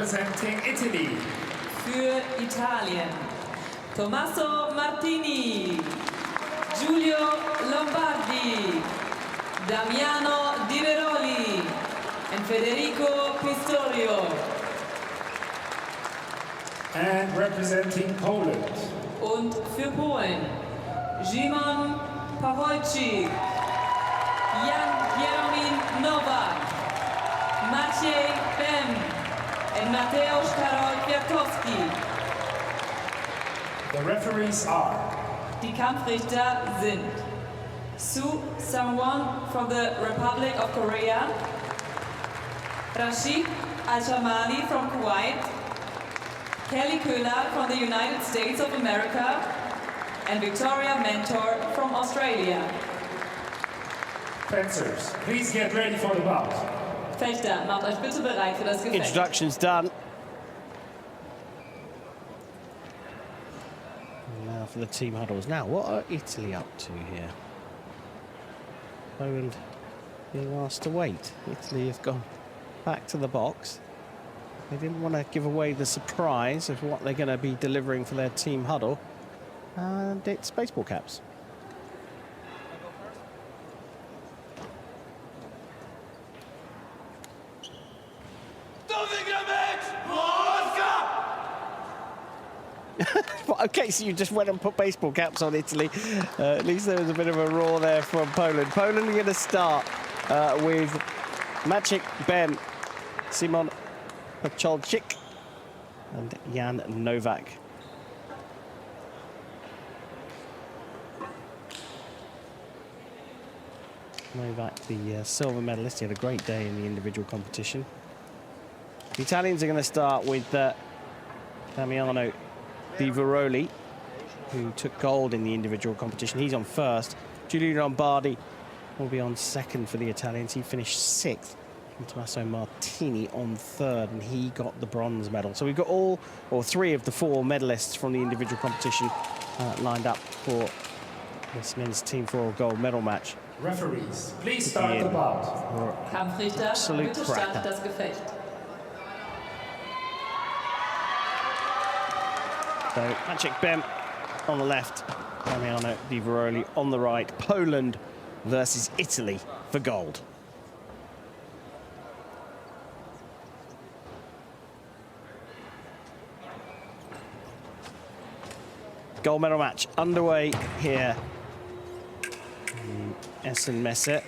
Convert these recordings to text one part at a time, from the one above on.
representing Italy. Für Italien, Tommaso Martini, Giulio Lombardi, Damiano di Veroli, and Federico Pistorio. And representing Poland. Und für Polen, Szymon PACHOLCZYK Jan Hieromin NOWAK Maciej BEM and Mateusz Karol KWIATKOWSKI. The referees are Die Kampfrichter sind Su Sang-won from the Republic of Korea, Rashid Al-Shamali from Kuwait, Kelly Köhler from the United States of America, and Victoria Mentor from Australia. fencers. Please get ready for the bout. Fechter, macht euch bitte bereit für das Gefecht. Introduction's done. Now for the team huddles. Now, what are Italy up to here? Poland being asked to wait. Italy have gone back to the box. They didn't want to give away the surprise of what they're going to be delivering for their team huddle. And it's baseball caps. Okay, so you just went and put baseball caps on Italy. At least there was a bit of a roar there from Poland. Poland are going to start with Maciej BEM, Szymon PACHOLCZYK and Jan Nowak. Nowak, the silver medalist, he had a great day in the individual competition. The Italians are going to start with Damiano di Veroli, who took gold in the individual competition. He's on first. Giulio Lombardi will be on second for the Italians. He finished sixth. And Tommaso Martini on third, and he got the bronze medal. So we've got all, or three of the four medalists from the individual competition lined up for this men's team for a gold medal match. Referees, please start the bout. Kampfrichter, bitte startet das Gefecht. So Maciej BEM on the left, Damiano di Veroli on the right. Poland versus Italy for gold. Gold medal match underway here in Essen-Messe.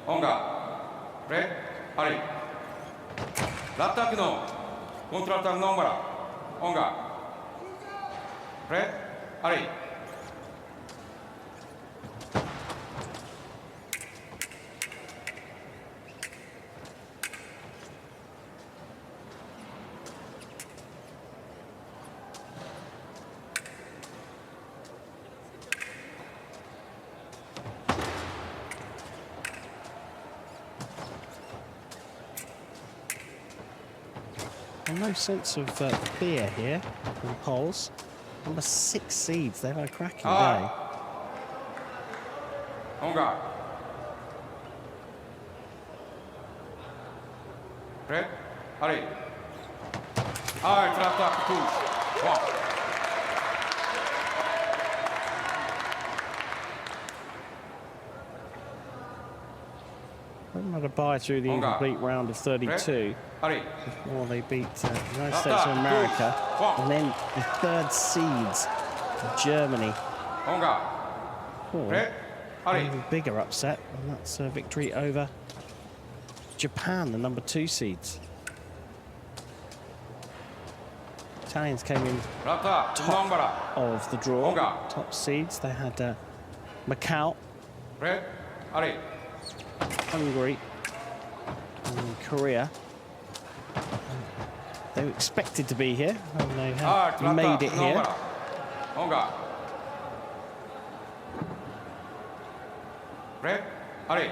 Onga, red, Ari. L'attaque no, contre-attaque non voilà. Onga, red, Ari. No sense of fear here in the polls. Number 6 seeds, they've had a cracking day. Onga. Red, Ari. Attack push. Wow. They've had a bye through the incomplete round of 32 before they beat the United States of America, and then the third seeds of Germany. Ali. Even bigger upset, and that's a victory over Japan, the number 2 seeds. Italians came in ラッターノンバラ of the draw, Onga. top seeds. They had Macau, レッアリ Hungary, and Korea. They were expected to be here, and they あ have ーラッ made タ it ーノンバ here. ラオンガレッアリ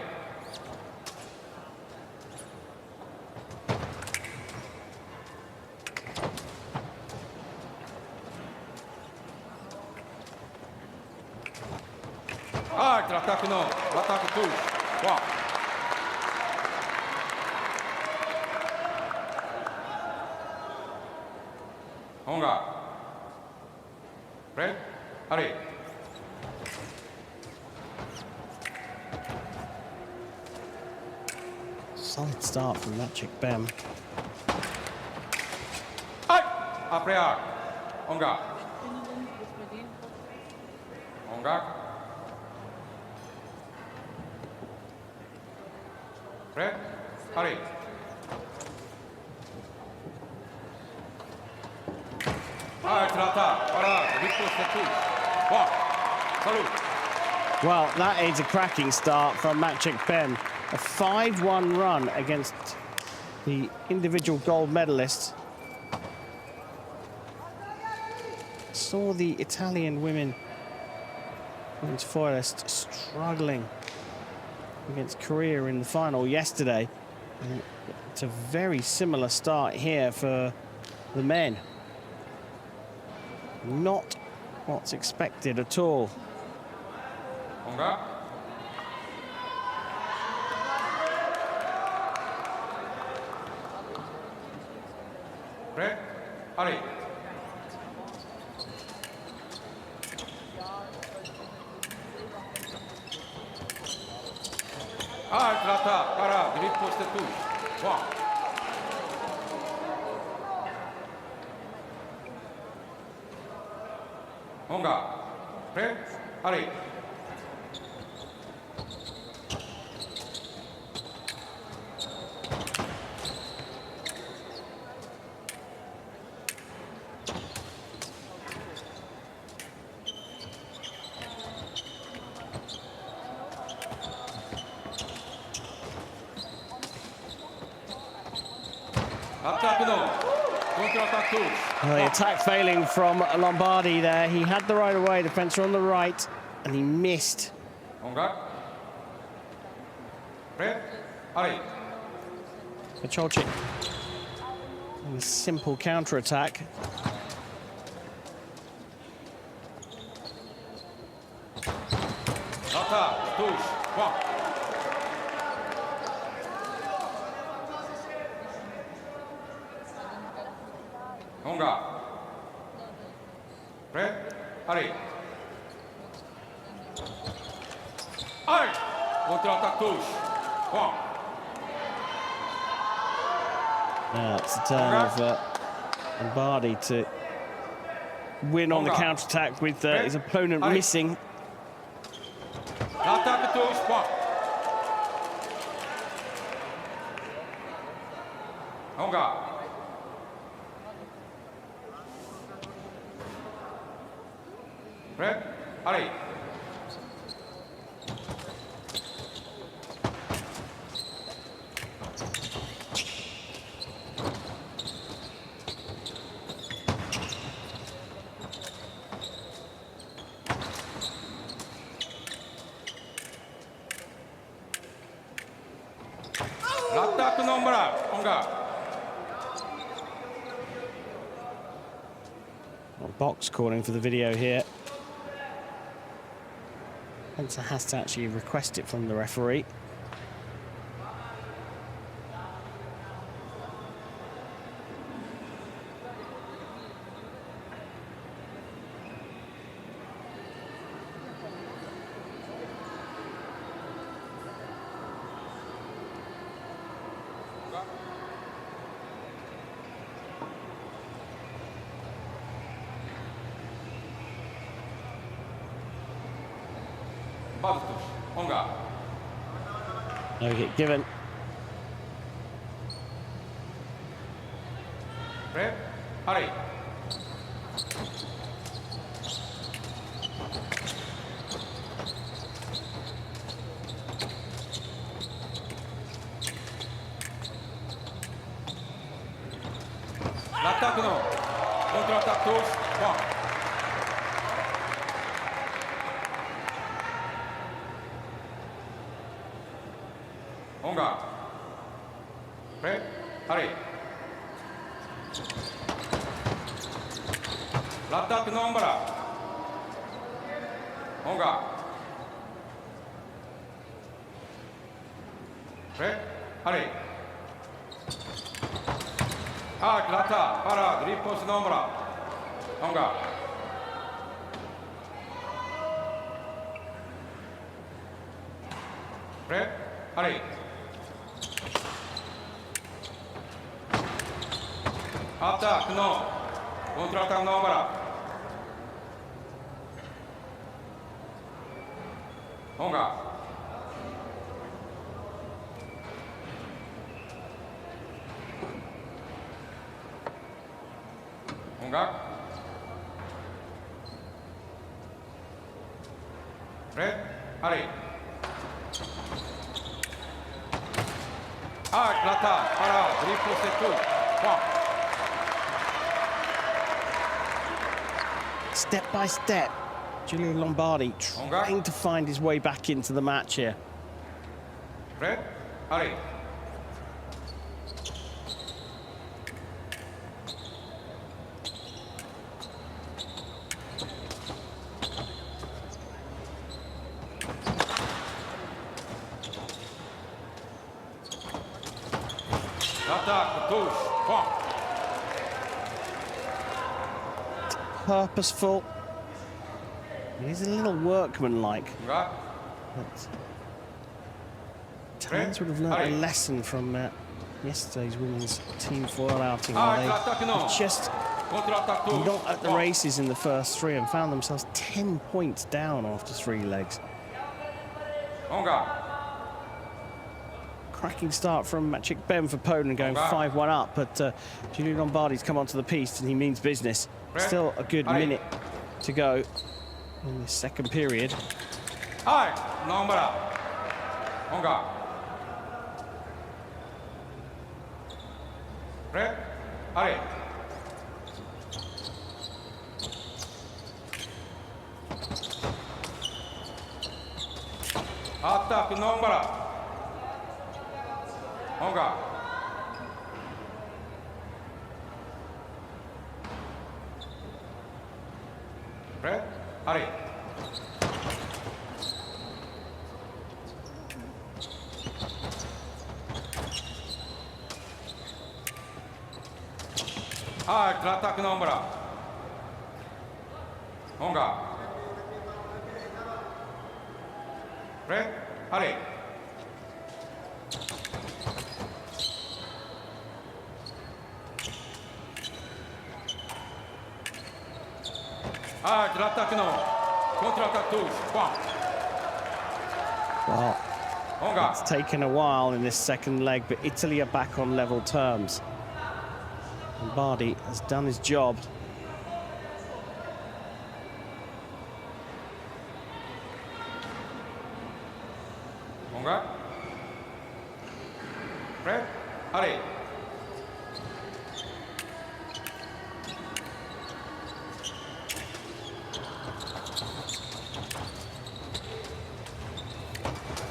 ラッタクのラッタク2ワンオンガレッアリ Solid start from Maciej BEM. はいアプレアオンガオンガレッアリはいラッタパラリップステップワンサル Well, that is a cracking start from Maciej BEM. A 5-1 run against the individual gold medalists. Saw the Italian women's foilists struggling against Korea in the final yesterday. And it's a very similar start here for the men. Not what's expected at all. オンガレッアリはいラッタからリップステップワンオンガレッアリアタックのコントラアタック Well, the attack failing from Lombardi there. He had the right of way, defender on the right, and he missed. 音楽レッアリ PACHOLCZYK in a simple counter-attack. アタックトゥーシワン音楽レッアリアリコントラアタックトゥーシワン Now it's the turn of Lombardi to win on the counter-attack with his opponent missing. アタックトゥーシワン音楽レッアリラッタックノンバラ音楽 Box calling for the video here. Spencer has to actually request it from the referee. Mateusz. Honga. No hit given. Red, hurry. L'attaque no. Contre-attaque tous. One. Honga. Red, hurry. L'attaque non bara. Honga. Red, hurry. Arc, l'attaque, parade, riposte non bara. Honga. Red, hurry. Attaque, non. Contre-attaque, non, voilà. Honga. Honga. Red, allez. Arc, l'attaque, parade, riposte tout. Point. Step by step, Giulio Lombardi trying to find his way back into the match here. Red, allez. L'attaque, touche, point. Purposeful. He's a little workman-like. Honga. Italians would have learned a lesson from yesterday's women's team foil outing. Arc, Where l'attaque, non. they just Contre-attaque, touche. not at the Point. races in the first three and found themselves 10 points down after 3 legs. Honga. Cracking start from Maciej BEM for Poland, going 5-1 up, but Giulio Lombardi's come onto the piste and he means business. Still a good minute to go in this second period. Arc, non, voilà. Honga. Red, allez. Attaque, non, voilà. Honga. Red, allez. Arc, l'attaque non, voilà. Honga. Red, allez. Arc, l'attaque non. Contre-attaque touche. Point. Well, Honga. it's taken a while in this second leg, but Italy are back on level terms. Lombardi has done his job. Honga. Red, allez.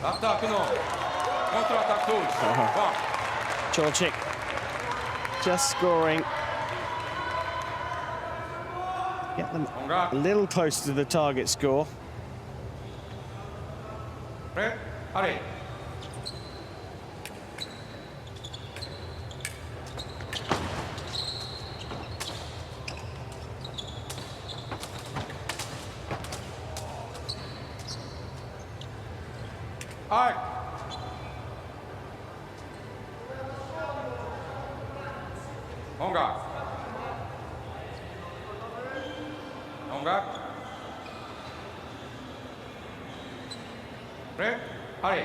Attaque non. Contre-attaque touche. Point. Pascholczyk just scoring. Get them a little closer to the target score. Red, allez. Arc. Honga. Honga. Break. Ali.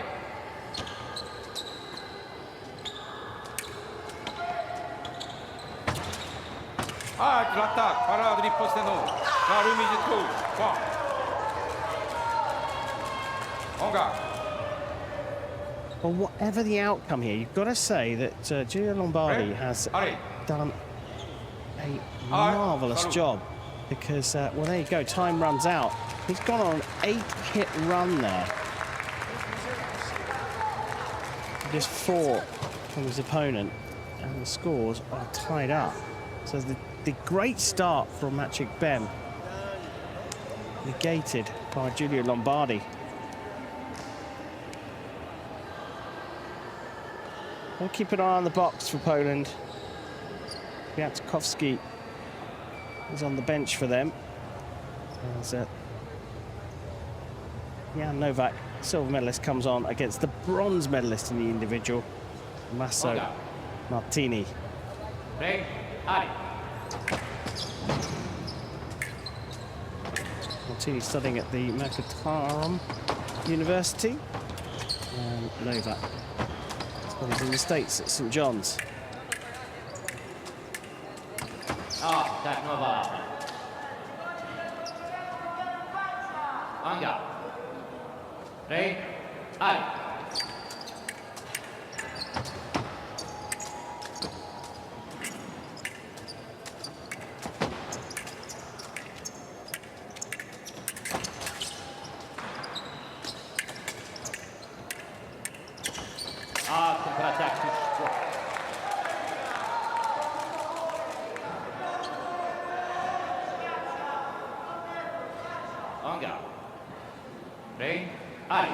L'attack. Parade riposte no. Hieromin is two. One. Onga. Well, whatever the outcome here, you've got to say that Giulio Lombardi has done a marvellous job because, well, there you go, time runs out. He's gone on an 8-hit run there. Just 4 from his opponent, and the scores are tied up. So the great start from Maciej BEM negated by Giulio Lombardi. We'll keep an eye on the box for Poland. KWIATKOWSKI is on the bench for them. As Jan Nowak, silver medalist, comes on against the bronze medalist in the individual, Tommaso Martini. Martini studying at the Mateusz University, and Nowak, well, he's in the States at St. John's. Tak Nowak. Anga. Ready? Ali. Kontratak już szło. Anga. Ready? Ali.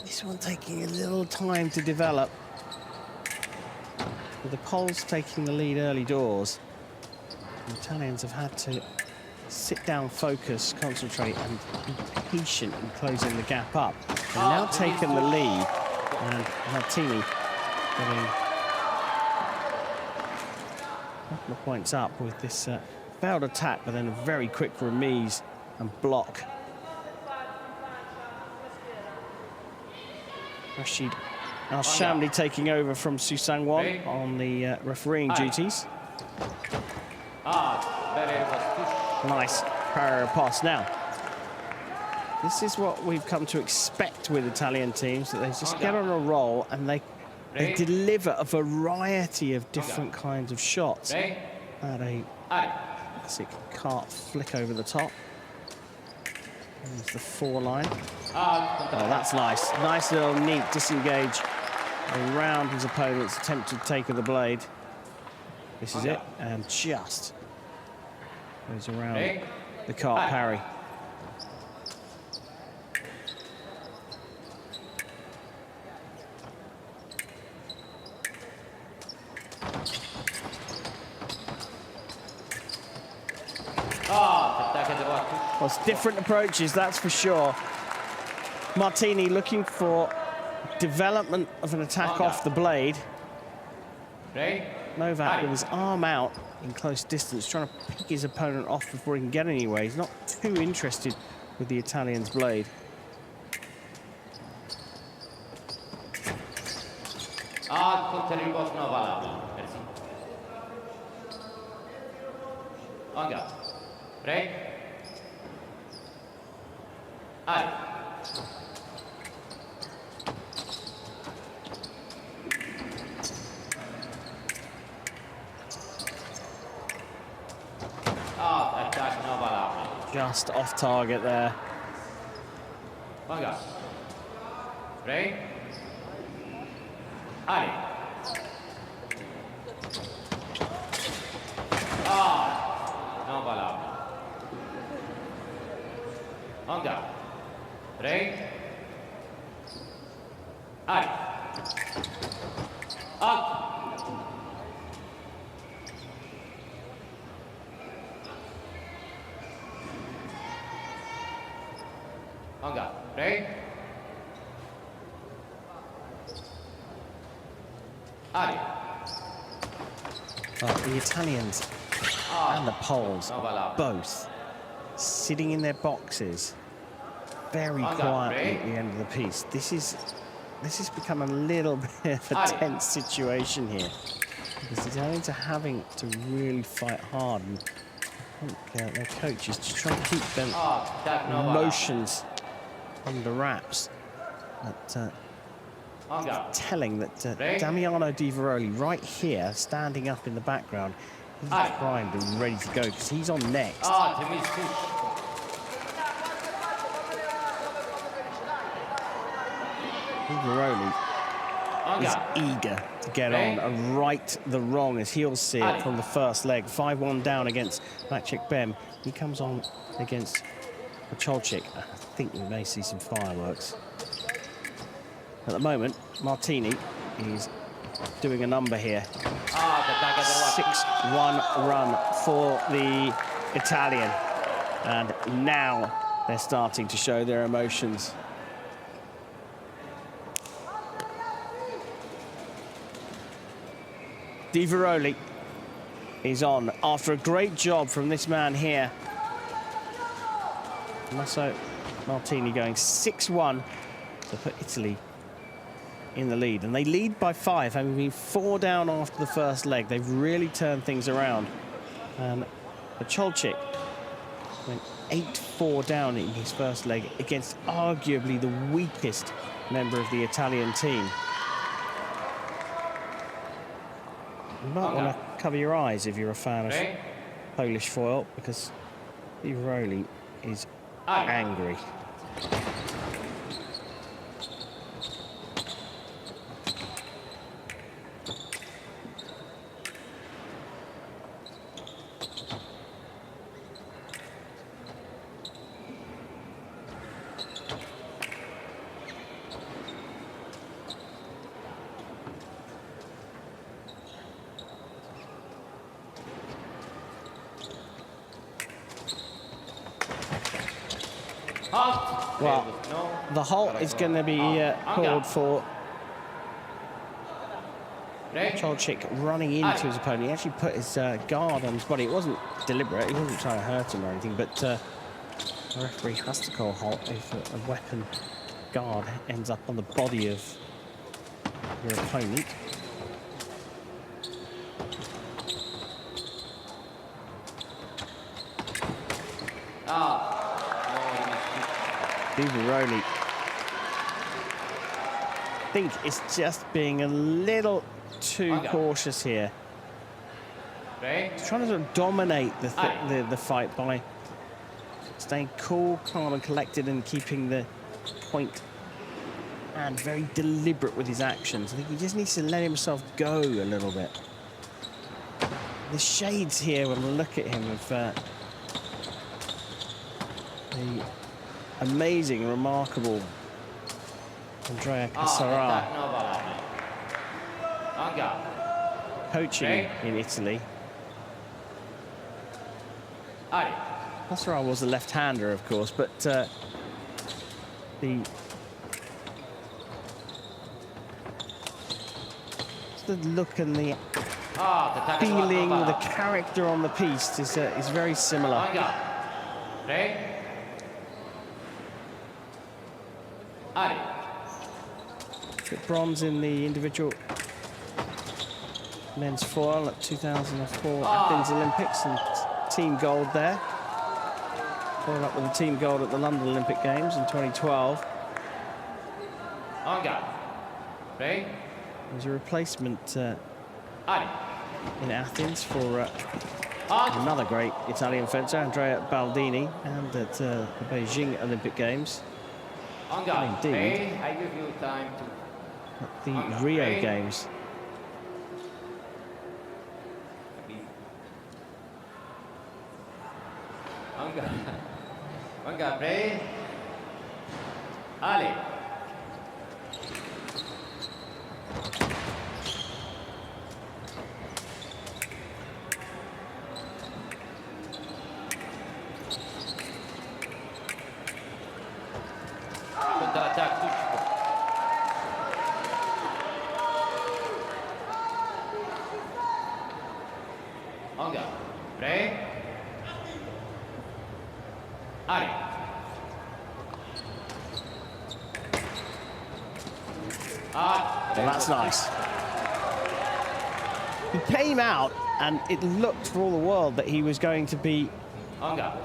This one taking a little time to develop, with the Poles taking the lead early doors. The Italians have had to sit down, focus, concentrate, and be patient in closing the gap up. They've now taken the lead, and Martini getting a couple of points up with this failed attack, but then a very quick remise and block. Rashid Al-Shamli taking over from Susangwon on the refereeing duties. Nice parallel pass. Now, this is what we've come to expect with Italian teams, that they just get on a roll and they deliver a variety of different kinds of shots. Had a classic cart flick over the top. There's the 4-line. Oh, that's nice. Nice little neat disengage around his opponent's attempted take of the blade. This is it, and just goes around the cart parry. Well, it's different approaches, that's for sure. Martini looking for development of an attack off the blade. Nowak with his arm out in close distance, trying to pick his opponent off before he can get anywhere. He's not too interested with the Italian's blade. Anga. Ready? Ali. Just off target there. Anga. Ready? Ali. Non valable. Anga. Ready? Ali. Up. Anga. Ready? Ali. The Italians and the Poles both sitting in their boxes very quietly at the end of the piece. This has become a little bit of a tense situation here because the Italians are having to really fight hard, and I think their coach is just trying to keep their emotions under wraps. But telling that Damiano Di Veroli right here, standing up in the background, he's primed and ready to go because he's on next. Di Veroli is eager to get on and right the wrong, as he'll see it from the first leg. 5-1 down against Maciej BEM. He comes on against PACHOLCZYK. I think we may see some fireworks. At the moment, Martini is doing a number here. 6-1 run for the Italian. And now they're starting to show their emotions. Di Veroli is on after a great job from this man here. Tommaso Martini going 6-1 to put Italy in the lead. And they lead by 5, having been 4 down after the first leg. They've really turned things around. And PACHOLCZYK went 8-4 down in his first leg against arguably the weakest member of the Italian team. You might want to cover your eyes if you're a fan of Polish foil, because Di Veroli is angry. Well, the halt is going to be called for PACHOLCZYK running into his opponent. He actually put his guard on his body. It wasn't deliberate. He wasn't trying to hurt him or anything, but the referee has to call halt if a weapon guard ends up on the body of your opponent. Di Veroli, I think it's just being a little too cautious here. He's trying to sort of dominate the fight by staying cool, calm and collected and keeping the point and very deliberate with his actions. I think he just needs to let himself go a little bit. The shades here when we look at him of the amazing, remarkable Andrea Cassara, coaching in Italy. Cassara was a left-hander, of course, but the look and the feeling, the character on the piece is very similar. Bronze in the individual men's foil at 2004 Athens Olympics, and team gold there. Followed up with a team gold at the London Olympic Games in 2012. There's a replacement in Athens for another great Italian fencer, Andrea Baldini, and at the Beijing Olympic Games. Indeed, I give you time to at the Rio Games. Anga, pray. Ali. Ah, Well, that's nice. He came out, and it looked for all the world that he was going to be Anga.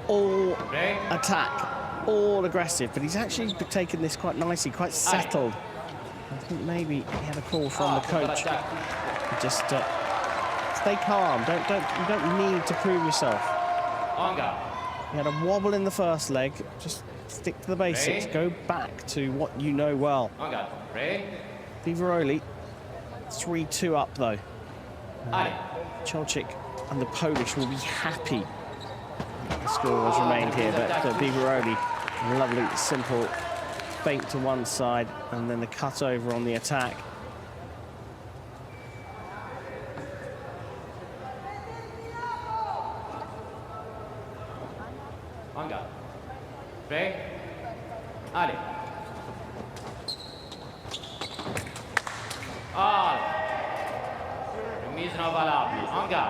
all Break. attack, all aggressive, but he's actually taken this quite nicely, quite settled. I think maybe he had a call from the coach. Just stay calm. You don't need to prove yourself. Anga. You had a wobble in the first leg. Just stick to the basics. Go back to what you know well. Anga. Break. The VEROLI 3-2 up though. Ali. PACHOLCZYK and the Polish will be happy the score has remained here, but the VEROLI, lovely, simple feint to one side and then the cut over on the attack. Anga. Break. Ali. Ah. Remise non valable. Anga.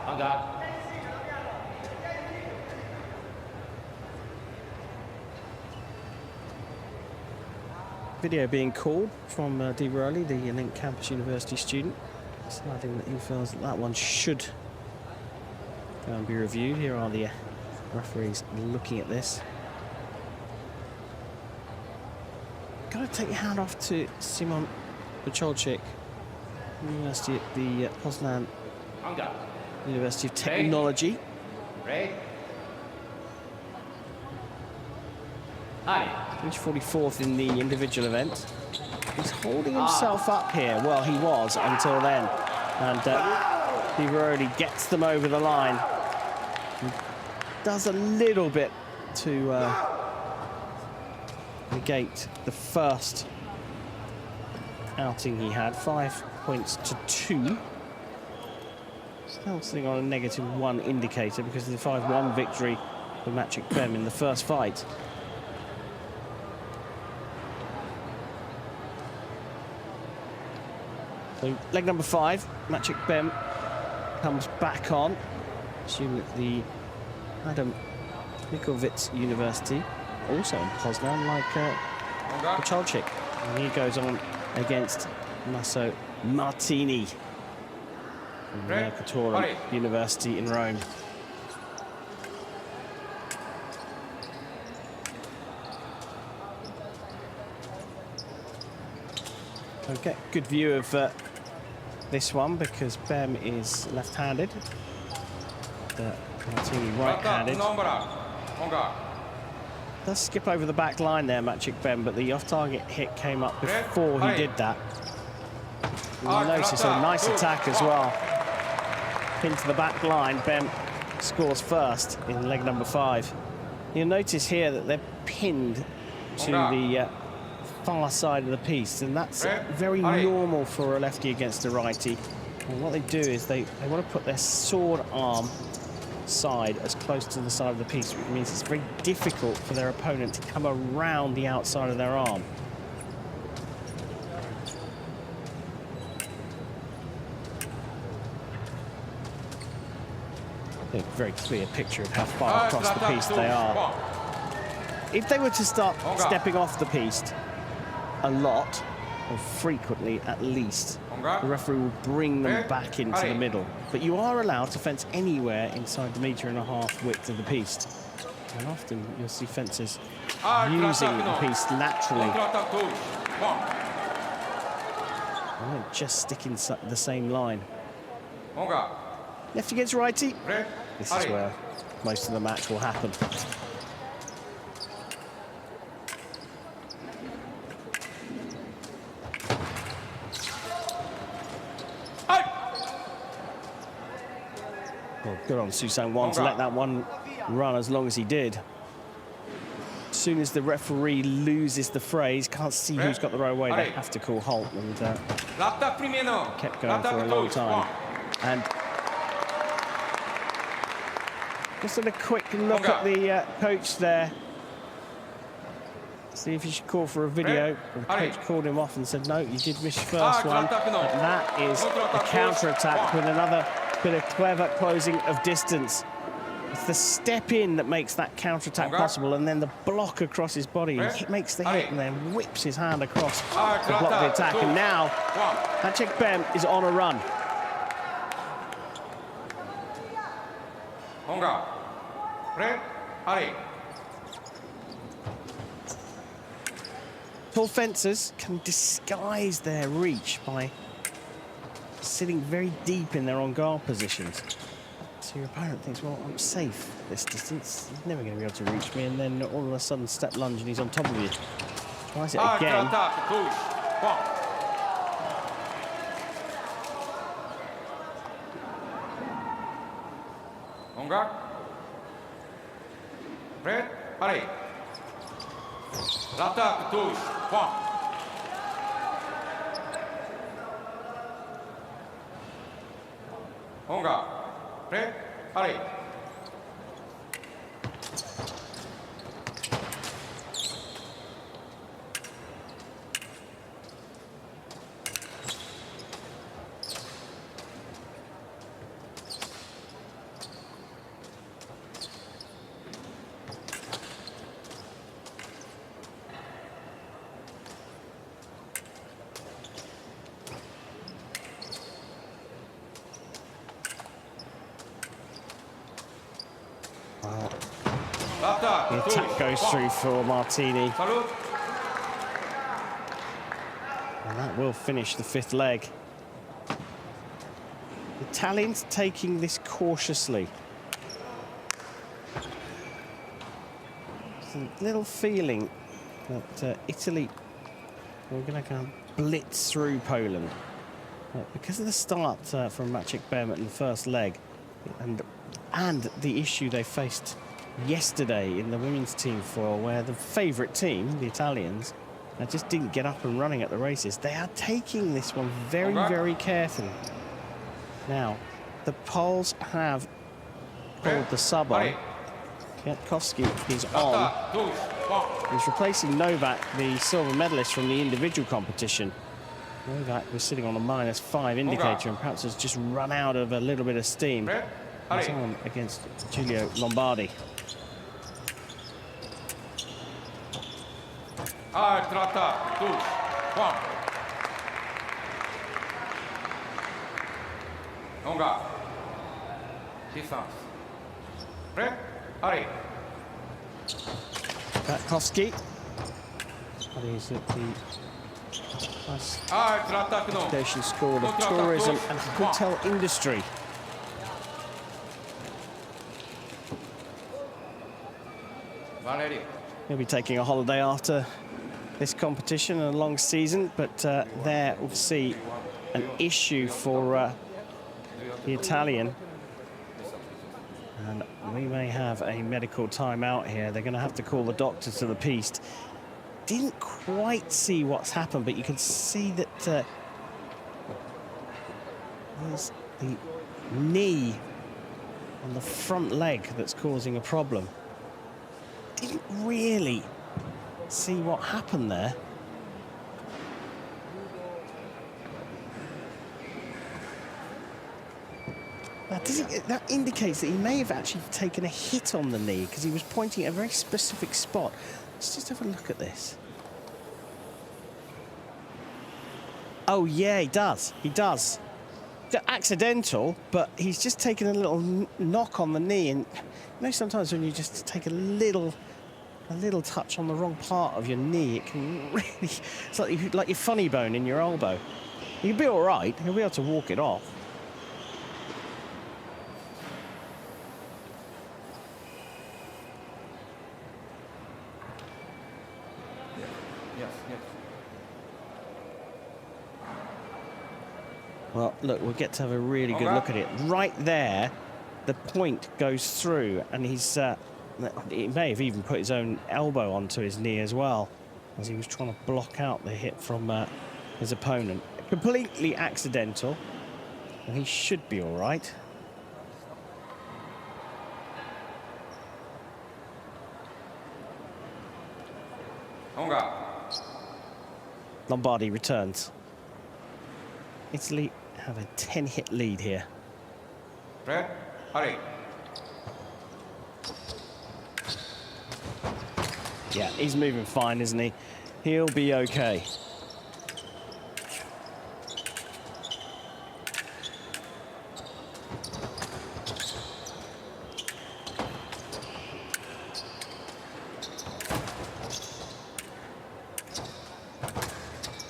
Anga. Video being called from Di VEROLI, the Link Campus University student, deciding that he feels that one should go and be reviewed. Here are the referees looking at this. Got to take your hand off to Szymon PACHOLCZYK, University at the Poznan Anga. University of Technology. Break. Ali. Finished 44th in the individual event. He's holding himself up here. Well, he was until then. And Di VEROLI gets them over the line. He does a little bit to negate the first outing he had. 5 points to 2. Still sitting on a -1 indicator because of the 5-1 victory for Maciej BEM in the first fight. So leg number 5, Maciej BEM comes back on, assuming that the Adam Mickiewicz University, also in Poznan, like PACHOLCZYK. And he goes on against Tommaso Martini from Mercator University in Rome. Okay, good view of this one because BEM is left-handed, Martini right-handed. Does skip over the back line there, Maciej BEM, but the off-target hit came up before he did that. You'll notice a nice attack as well. Pin to the back line, BEM scores first in leg number 5. You'll notice here that they're pinned to the far side of the piece, and that's very normal for a lefty against a righty. And what they do is they want to put their sword arm side as close to the side of the piece, which means it's very difficult for their opponent to come around the outside of their arm. A very clear picture of how far across the piece they are. If they were to start stepping off the piece a lot, or frequently at least, the referee will bring them back into the middle. But you are allowed to fence anywhere inside the 1.5 meter width of the piece. And often you'll see fences using the piece laterally. They won't just stick in the same line. Lefty against righty. This is where most of the match will happen. Well, good on Susan Wan to let that one run as long as he did. As soon as the referee loses the phrase, can't see who's got the right way, they have to call halt, and kept going for a long time. And just had a quick look at the coach there. See if he should call for a video. The coach called him off and said, no, you did miss your first one. But that is a counter-attack with another bit of clever closing of distance. It's the step in that makes that counter-attack possible, and then the block across his body. He makes the hit and then whips his hand across to block the attack. And now, Maciej BEM is on a run. Tall fencers can disguise their reach by sitting very deep in their on-guard positions. So your opponent thinks, well, I'm safe this distance. He's never going to be able to reach me. And then all of a sudden, step lunge and he's on top of you. Tries it again. L'attaque touche. Point. Honga. Prêt. Allez. The attack goes through for Martini. And that will finish the fifth leg. The Italians taking this cautiously. There's a little feeling that Italy are going to kind of blitz through Poland. Because of the start from Maciej BEM in the first leg and the issue they faced yesterday in the women's team foil, where the favourite team, the Italians, just didn't get up and running at the races. They are taking this one very, very carefully. Now, the Poles have pulled the sub on. KWIATKOWSKI is on. He's replacing NOWAK, the silver medalist from the individual competition. NOWAK was sitting on a -5 indicator and perhaps has just run out of a little bit of steam. He's on against Giulio Lombardi. Honga. Distance. Prêt. Allez. KWIATKOWSKI. He's at the Education School of Tourism and Hotel Industry. He'll be taking a holiday after this competition and a long season, but there we'll see an issue for the Italian. And we may have a medical timeout here. They're going to have to call the doctor to the piste. Didn't quite see what's happened, but you can see that there's the knee on the front leg that's causing a problem. Didn't really see what happened there. That indicates that he may have actually taken a hit on the knee, because he was pointing at a very specific spot. Let's just have a look at this. Oh, yeah, he does. He does. Accidental, but he's just taken a little knock on the knee. And you know, sometimes when you just take a little touch on the wrong part of your knee, it can really... It's like your funny bone in your elbow. You'll be all right. You'll be able to walk it off. Well, look, we'll get to have a really good look at it. Right there, the point goes through, and he's... he may have even put his own elbow onto his knee as well, as he was trying to block out the hit from his opponent. Completely accidental, and he should be all right. Lombardi returns. Italy have a 10-hit lead here. Prêt? Allez. Yeah, he's moving fine, isn't he? He'll be okay.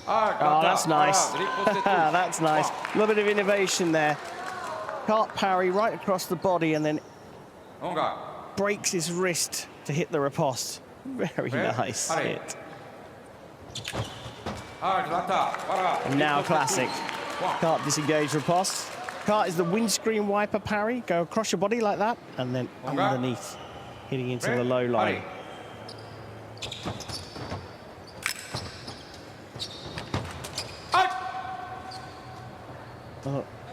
Oh, that's nice. That's nice. A little bit of innovation there. Can't parry right across the body and then breaks his wrist to hit the riposte. Very nice hit. And now classic. Can't disengage riposte. Can't is the windscreen wiper parry. Go across your body like that and then underneath, hitting into the low line.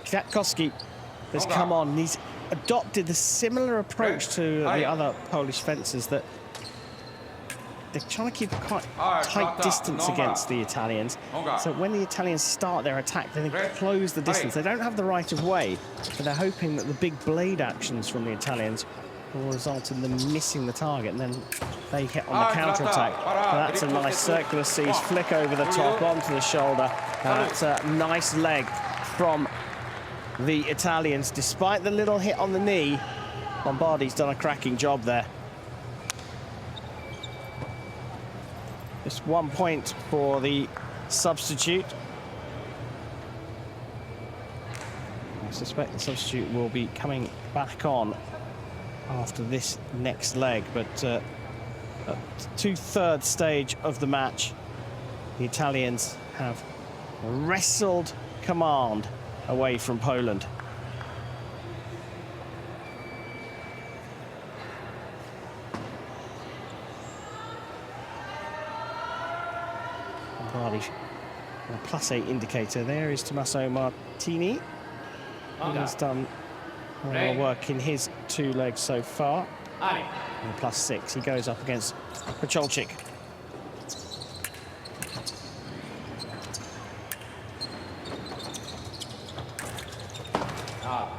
KWIATKOWSKI has come on. He's adopted a similar approach to the other Polish fencers, that they're trying to keep a quite tight distance against the Italians. So when the Italians start their attack, they close the distance. They don't have the right of way, but they're hoping that the big blade actions from the Italians will result in them missing the target, and then they hit on the counter-attack. That's a nice circular C's flick over the top, onto the shoulder. That's a nice leg from the Italians. Despite the little hit on the knee, Lombardi's done a cracking job there. Just 1 point for the substitute. I suspect the substitute will be coming back on after this next leg, but at two-thirds stage of the match, the Italians have wrestled command away from Poland. Lombardi, a +8 indicator. There is Tommaso Martini. He's done a lot of work in his 2 legs so far. And +6. He goes up against PACHOLCZYK.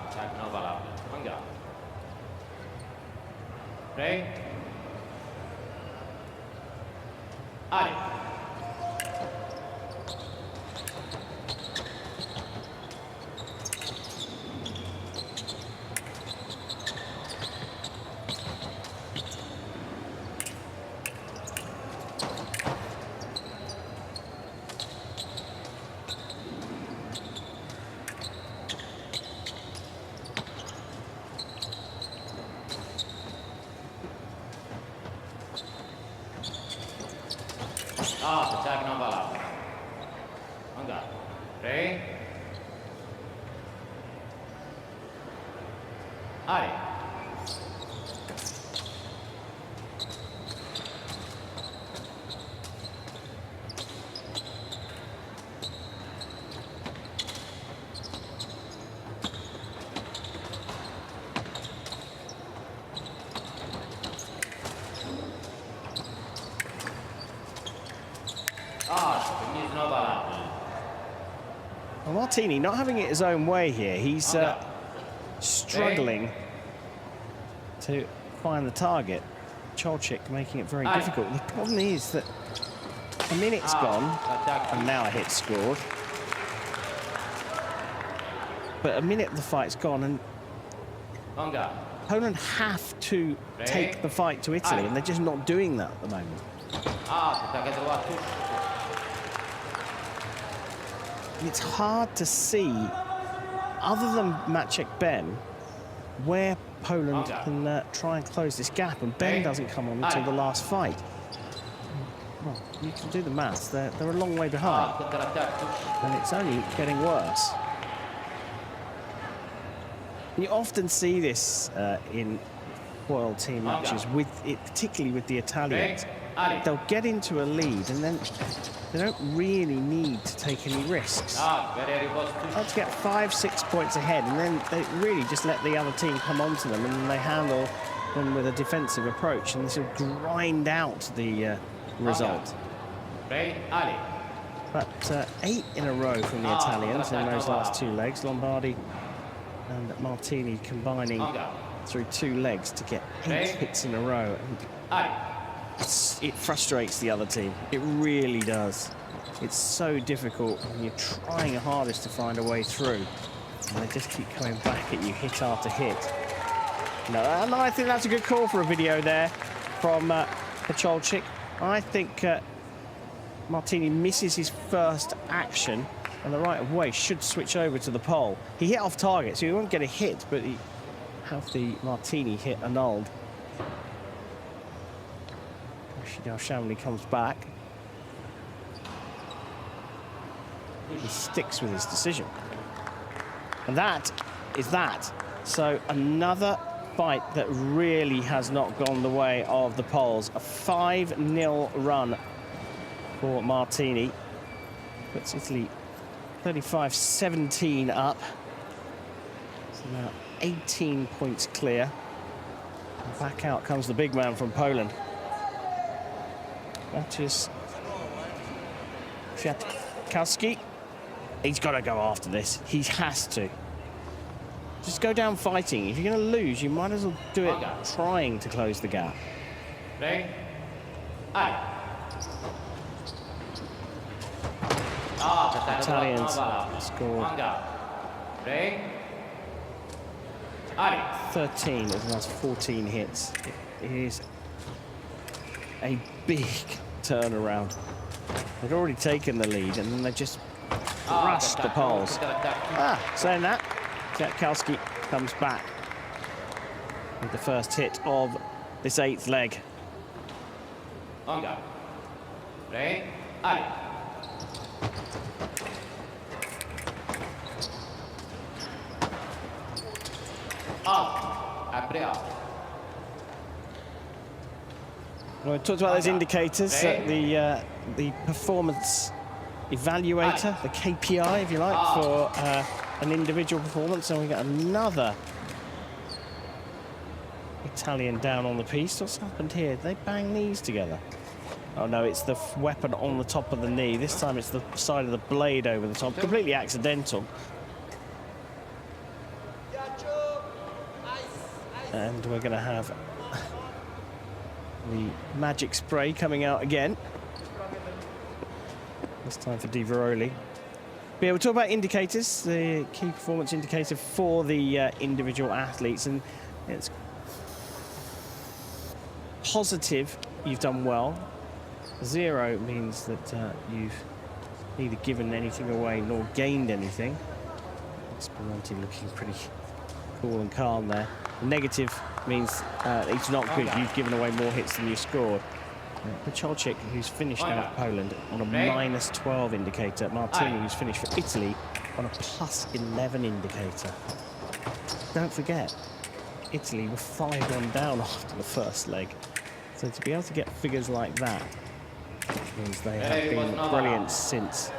Attack non valable. Andiamo. 3. Ari. Well, Martini not having it his own way here. He's struggling to find the target. PACHOLCZYK making it very difficult. The problem is that a minute's gone, and now a hit scored. But a minute of the fight's gone, and Poland have to take the fight to Italy, and they're just not doing that at the moment. It's hard to see, other than Maciej BEM, where Poland can try and close this gap, and BEM doesn't come on until the last fight. Well, you can do the maths. They're a long way behind, and it's only getting worse. You often see this in foil team matches, particularly with the Italians. They'll get into a lead, and then they don't really need to take any risks. They'll get 5-6 points ahead, and then they really just let the other team come onto them, and then they handle them with a defensive approach, and they sort of grind out the result. But 8 in a row from the Italians in those last 2 legs. Lombardi and Martini combining through 2 legs to get 8 hits in a row. And it frustrates the other team. It really does. It's so difficult when you're trying your hardest to find a way through, and they just keep coming back at you, hit after hit. No, and I think that's a good call for a video there from PACHOLCZYK. I think Martini misses his first action, and the right of way should switch over to the pole. He hit off target, so he won't get a hit, but he have the Martini hit annulled. Hieromin comes back. He sticks with his decision. And that is that. So another fight that really has not gone the way of the Poles. A 5-0 run for Martini. Puts Italy 35-17 up. So now 18 points clear. And back out comes the big man from Poland. Mateusz KWIATKOWSKI. He's got to go after this. He has to. Just go down fighting. If you're going to lose, you might as well do it trying to close the gap. Italians scored 13 of the last 14 hits. It is a big turnaround. They'd already taken the lead, and then they just crushed the Poles. Saying that, KWIATKOWSKI comes back with the first hit of this 8th leg. Well, we talked about those indicators, the performance evaluator, the KPI, if you like, for an individual performance, and we got another Italian down on the piece. What's happened here? They bang knees together. Oh no, it's the weapon on the top of the knee. This time it's the side of the blade over the top. Completely accidental. And we're going to have the magic spray coming out again. This time for VEROLI. But yeah, we'll talk about indicators, the key performance indicator for the individual athletes, and it's positive, you've done well. 0 means that you've neither given anything away nor gained anything. Spallanti looking pretty cool and calm there. Negative means it's not good. You've given away more hits than you scored. PACHOLCZYK, who's finished out Poland on a -12 indicator. Martini, who's finished for Italy, on a +11 indicator. Don't forget, Italy were 5-1 down after the first leg. So to be able to get figures like that means they have been brilliant since.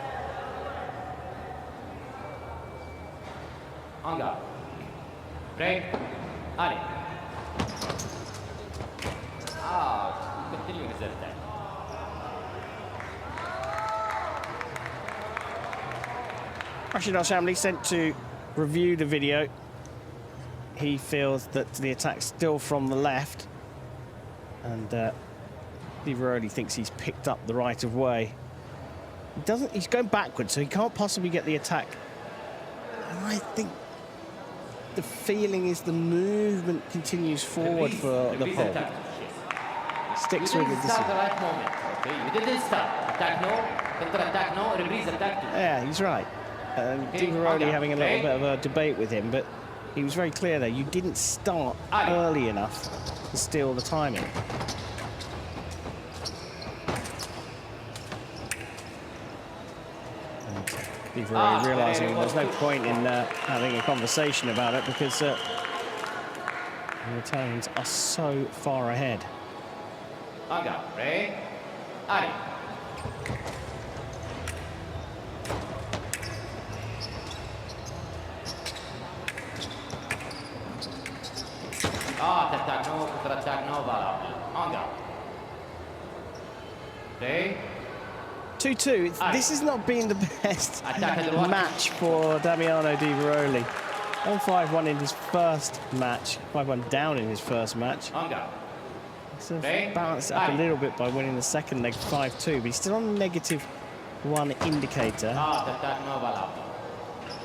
Hieromin sent to review the video. He feels that the attack's still from the left, and VEROLI thinks he's picked up the right of way. He doesn't. He's going backwards, so he can't possibly get the attack. And I think the feeling is the movement continues forward for the Pole. Sticks with it. Yeah, he's right. And VEROLI having a little bit of a debate with him, but he was very clear there. You didn't start early enough to steal the timing. VEROLI realising there's no point in having a conversation about it, because the Italians are so far ahead. Attack no, counter-attack no, voilà. 2-2. This has not been the best match for Damiano di VEROLI. 5-1 in his first match, 5-1 down in his first match. Sort of balanced up a little bit by winning the second leg 5-2, but he's still on a -1 indicator.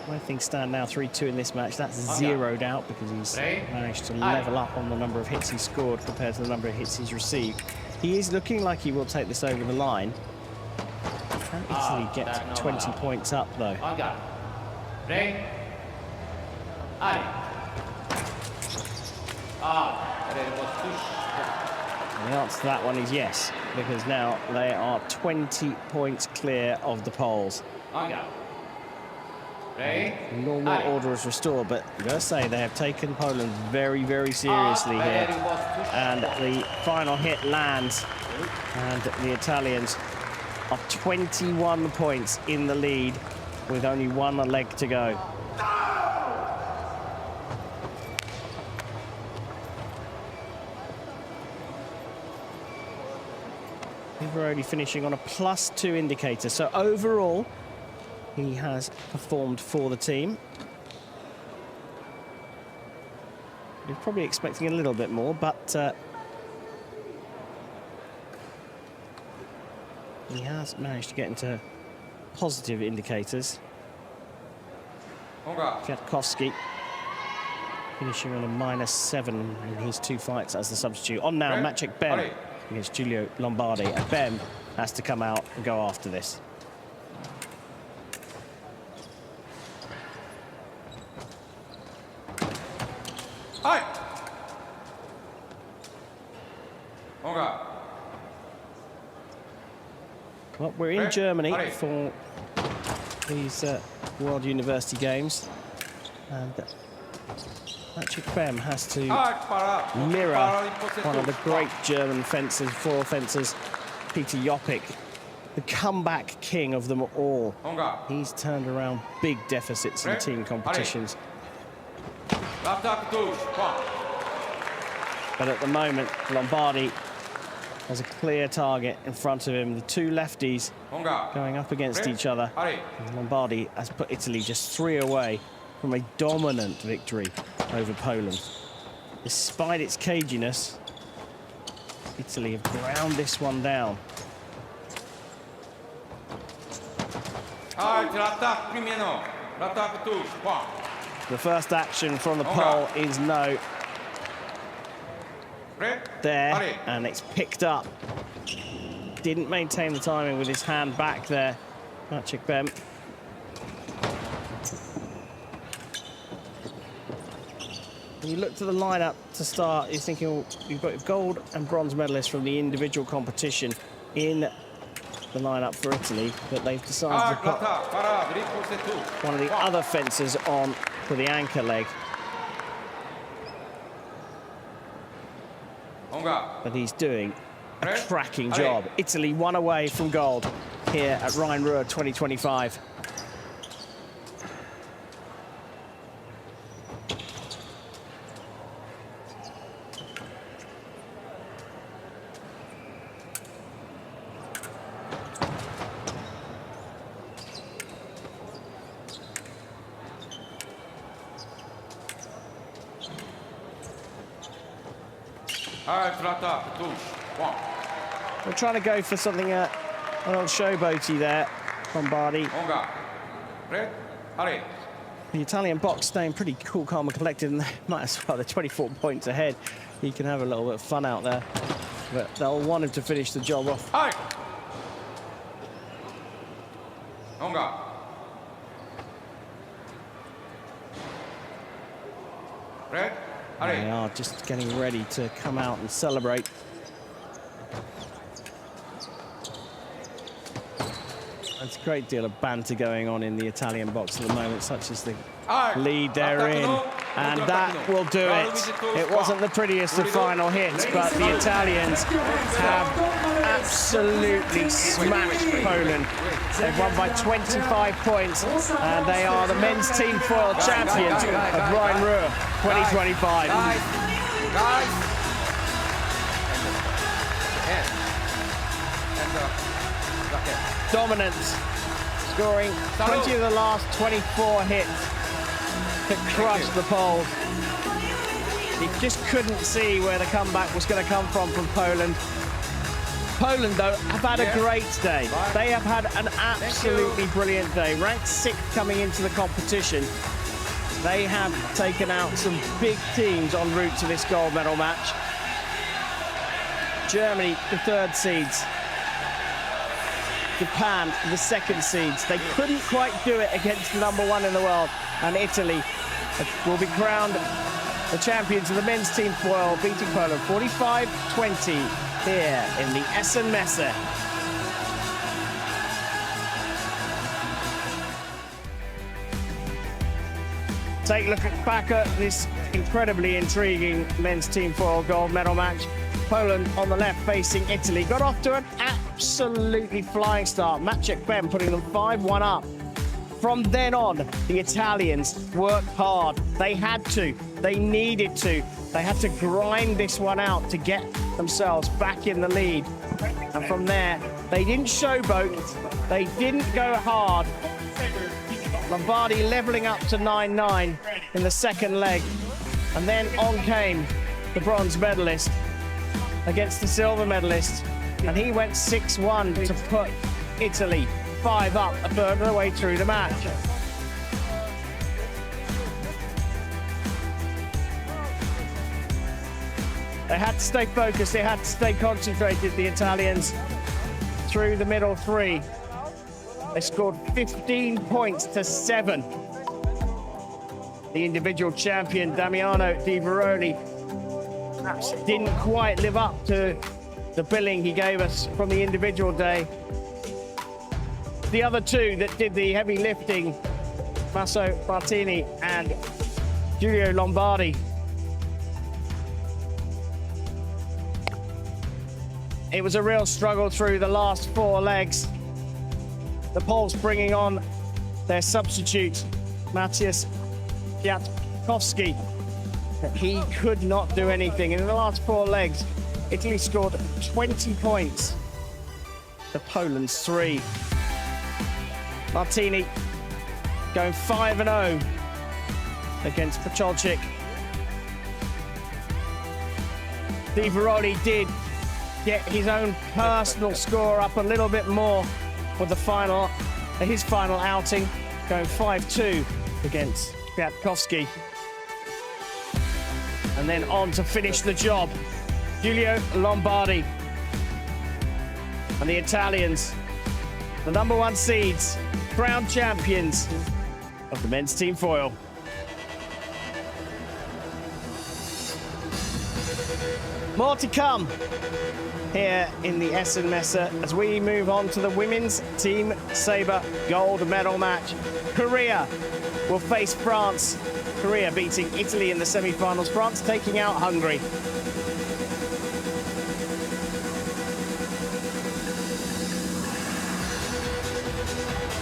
Where things stand now, 3-2 in this match, that's zeroed out because he's managed to level up on the number of hits he scored compared to the number of hits he's received. He is looking like he will take this over the line. Can Italy get 20 points up, though? And the answer to that one is yes, because now they are 20 points clear of the poles. Normal order is restored, but I'm going to say they have taken Poland very, very seriously here. And the final hit lands, and the Italians are 21 points in the lead with only one leg to go. Veroli finishing on a +2 indicator. So overall, he has performed for the team. We're probably expecting a little bit more, but he has managed to get into positive indicators. KWIATKOWSKI finishing on a -7 in his 2 fights as the substitute. On now, Maciej BEM against Giulio Lombardi, and BEM has to come out and go after this. Well, we're in Germany for these World University Games, and Maciej BEM has to mirror one of the great German fencers, floor fencers, Peter Jopik, the comeback king of them all. He's turned around big deficits in team competitions. But at the moment, Lombardi has a clear target in front of him. The two lefties going up against each other. And Lombardi has put Italy just 3 away from a dominant victory over Poland. Despite its caginess, Italy have ground this one down. The first action from the pole is no. There, and it's picked up. Didn't maintain the timing with his hand back there, Maciej BEM. When you look to the lineup to start, you're thinking, well, you've got gold and bronze medalists from the individual competition in the lineup for Italy, but they've decided to put one of the other fencers on for the anchor leg. But he's doing a cracking job. Italy 1 away from gold here at Rhein-Ruhr 2025. We're trying to go for something, an old showboaty there, Lombardi. The Italian box staying pretty cool, calm and collected, and they might as well, they're 24 points ahead. He can have a little bit of fun out there, but they'll want him to finish the job off. They are just getting ready to come out and celebrate. There's a great deal of banter going on in the Italian box at the moment, such as the lead they're in, and that will do it. It wasn't the prettiest of final hits, but the Italians have absolutely smashed Poland. They've won by 25 points, and they are the men's team foil champions of Rhein-Ruhr 2025. Dominance, scoring 20 of the last 24 hits to crush the Poles. He just couldn't see where the comeback was going to come from Poland. Poland, though, have had a great day. They have had an absolutely brilliant day. Ranked 6th coming into the competition. They have taken out some big teams en route to this gold medal match. Germany, the 3rd seeds. Japan, the 2nd seeds. They couldn't quite do it against the #1 in the world. And Italy will be crowned the champions of the men's team foil, beating Poland 45-20 here in the Essen Messe. Take a look back at this incredibly intriguing men's team foil gold medal match. Poland on the left facing Italy. Got off to an absolutely flying start. Maciej BEM putting them 5-1 up. From then on, the Italians worked hard. They had to. They needed to. They had to grind this one out to get themselves back in the lead. And from there, they didn't showboat. They didn't go hard. Lombardi leveling up to 9-9 in the 2nd leg. And then on came the bronze medalist against the silver medalist. And he went 6-1 to put Italy 5 up a third of the way through the match. They had to stay focused, they had to stay concentrated, the Italians, through the middle 3. They scored 15 points to 7. The individual champion, Damiano di Veroli, perhaps didn't quite live up to the billing he gave us from the individual day. The other 2 that did the heavy lifting, Tommaso Martini and Giulio Lombardi. It was a real struggle through the last 4 legs. The Poles bringing on their substitute, Mateusz KWIATKOWSKI. He could not do anything. In the last 4 legs, Italy scored 20 points to Poland's 3. Martini going 5-0 against PACHOLCZYK. Di Veroli did get his own personal score up a little bit more with his final outing, going 5-2 against KWIATKOWSKI. And then on to finish the job, Giulio Lombardi and the Italians, the #1 seeds, crowned champions of the men's team foil. More to come here in the Essen Messe as we move on to the women's team saber gold medal match. Korea will face France. Korea beating Italy in the semi-finals. France taking out Hungary.